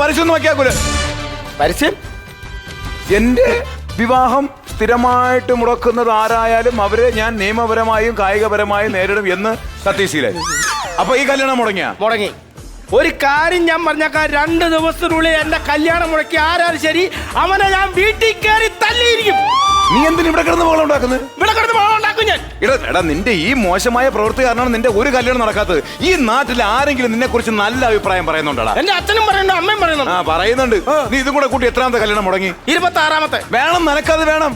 പരസ്യമൊന്നും വയ്ക്കാക്കൂല. പരസ്യം? എന്റെ വിവാഹം സ്ഥിരമായിട്ട് മുടക്കുന്നത് ആരായാലും അവരെ ഞാൻ നിയമപരമായും കായികപരമായും നേരിടും എന്ന് സത്യശീലൻ. അപ്പൊ ഈ കല്യാണം മുടങ്ങി. ഒരു കാര്യം ഞാൻ പറഞ്ഞേക്കാം, 2 ദിവസത്തിനുള്ളിൽ എന്റെ കല്യാണം മുടക്കി ആരാലും ശരി അവനെ ഞാൻ വീട്ടിൽ കയറി തല്ലിയിരിക്കും. നീ എന്തിനു ഇവിടെ കിടന്ന് ബഹളം ഉണ്ടാക്കുന്നത്? ഇവിടെ കിടന്ന് ബഹളം ഉണ്ടാക്കും ഞാൻ. എടാ നിന്റെ ഈ മോശമായ പ്രവൃത്തി കാരണമാണ് നിന്റെ ഒരു കല്യാണം നടക്കാത്തത്. ഈ നാട്ടിൽ ആരെങ്കിലും നിന്നെ കുറിച്ച് നല്ല അഭിപ്രായം പറയുന്നുണ്ടോടാ? എന്റെ അച്ഛനും പറയുന്നുണ്ട്, അമ്മയും പറയുന്നുണ്ട്. ആ പറയുന്നുണ്ട്. നീ ഇതും കൂടെ കൂട്ടി എത്രാമത്തെ കല്യാണം മുടങ്ങി? 26ാമത്തെ. വേണം, നിനക്കത് വേണം.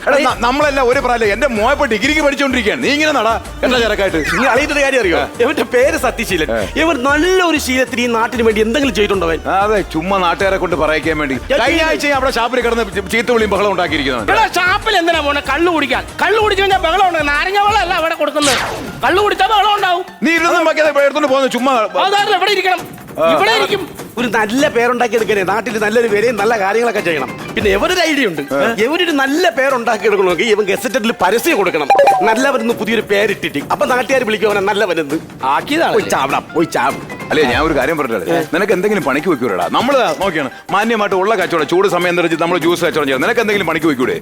എടാ നമ്മളെല്ലാം ഒരു പ്രായം. എന്റെ മോയപ്പോ ഡിഗ്രിക്ക് പഠിച്ചോണ്ടിരിക്കുകയാണ്. നീ ഇങ്ങനെ നടാ എന്താ ചെറുക്കായിട്ട്? നീ അറിയുന്ന കാര്യം അറിയോ? ഇവന്റെ പേര് സത്യശീലൻ. ഇവർ നല്ലൊരു ശീലത്തിന് ഈ നാട്ടിന് വേണ്ടി എന്തെങ്കിലും ചെയ്തിട്ടുണ്ടവൻ. അതെ, ചുമ്മാ നാട്ടുകാരെ കൊണ്ട് പറയിക്കാൻ വേണ്ടി. കഴിഞ്ഞ ആഴ്ച അവിടെ ഷാപ്പിൽ കിടന്ന് ചീത്ത വിളിയും ബഹളം ഉണ്ടാക്കിയിരിക്കുന്നു. ഷാപ്പിൽ എന്തിനാ പോണെ? കള്ളു കുടിക്കാൻ. കള്ളു കുടിച്ചു കഴിഞ്ഞാൽ ബഹളം ഉണ്ട്. നാരങ്ങ വെള്ളം അല്ല അവിടെ കൊടുക്കുന്നത്. കള്ളു കുടിച്ചാൽ ബഹളം ഉണ്ടാവും. നീ ഇരുന്നും എടുത്തോണ്ട് പോകുന്നു ചുമ്മാ. ഇവിടെ ഇരിക്കണം, ഇവിടെ ഇരിക്കും. ഒരു നല്ല പേരുണ്ടാക്കി എടുക്കണേ, നാട്ടിൽ നല്ലൊരു പേരെയും നല്ല കാര്യങ്ങളൊക്കെ ചെയ്യണം. പിന്നെ എവരൊരു ഐഡിയ ഉണ്ട്. എവരൊരു നല്ല പേരുണ്ടാക്കി എടുക്കണമെങ്കിൽ ഇവൻ ഗസറ്റഡിൽ പരസ്യം കൊടുക്കണം. നല്ലവരെന്ന് പുതിയൊരു പേരിട്ടിട്ട് അപ്പൊ നാട്ടുകാർ വിളിക്കും അവനെ നല്ലവനെന്ന്. ആക്കിയതാണ്. പോയി ചാവും. അല്ലേ, ഞാൻ ഒരു കാര്യം പറഞ്ഞില്ലേ, നിനക്ക് എന്തെങ്കിലും പണിക്ക് വെക്കൂടാ? നമ്മള് നോക്കിയാണ് മാന്യമായിട്ട് ഉള്ള കച്ചവടം, ചൂട് സമയം തെറിച്ച് നമ്മൾ ജ്യൂസ് കച്ചവടം ചെയ്യാം. നിനക്ക് എന്തെങ്കിലും പണിക്ക് വെക്കൂടെ?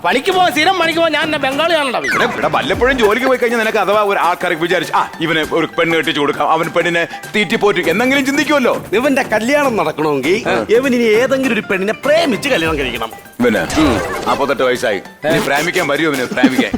പണിക്ക് പോവാൻ, സ്ഥിരം പണിക്ക് പോവാൻ ഞാൻ ബംഗാളിയാണല്ലോ. ഇവിടെ വല്ലപ്പോഴും ജോലിക്ക് പോയി കഴിഞ്ഞാൽ നിനക്ക് അഥവാ ഒരു ആൾക്കാർക്ക് വിചാരിച്ചു ഇവന് ഒരു പെണ്ണ് കെട്ടിച്ചു കൊടുക്കാം, അവൻ പെണ്ണിനെ തീറ്റിപ്പോറ്റും എന്തെങ്കിലും ചിന്തിക്കുമല്ലോ. ഇവന്റെ കല്യാണം നടക്കണമെങ്കിൽ ഇവനിനി ഏതെങ്കിലും ഒരു പെണ്ണിനെ പ്രേമിച്ച് കല്യാണം കഴിക്കണം. ഇവന് 48 വയസ്സായി. പ്രേമിക്കാൻ വരുമോ? ഇവന് പ്രേമിക്കാൻ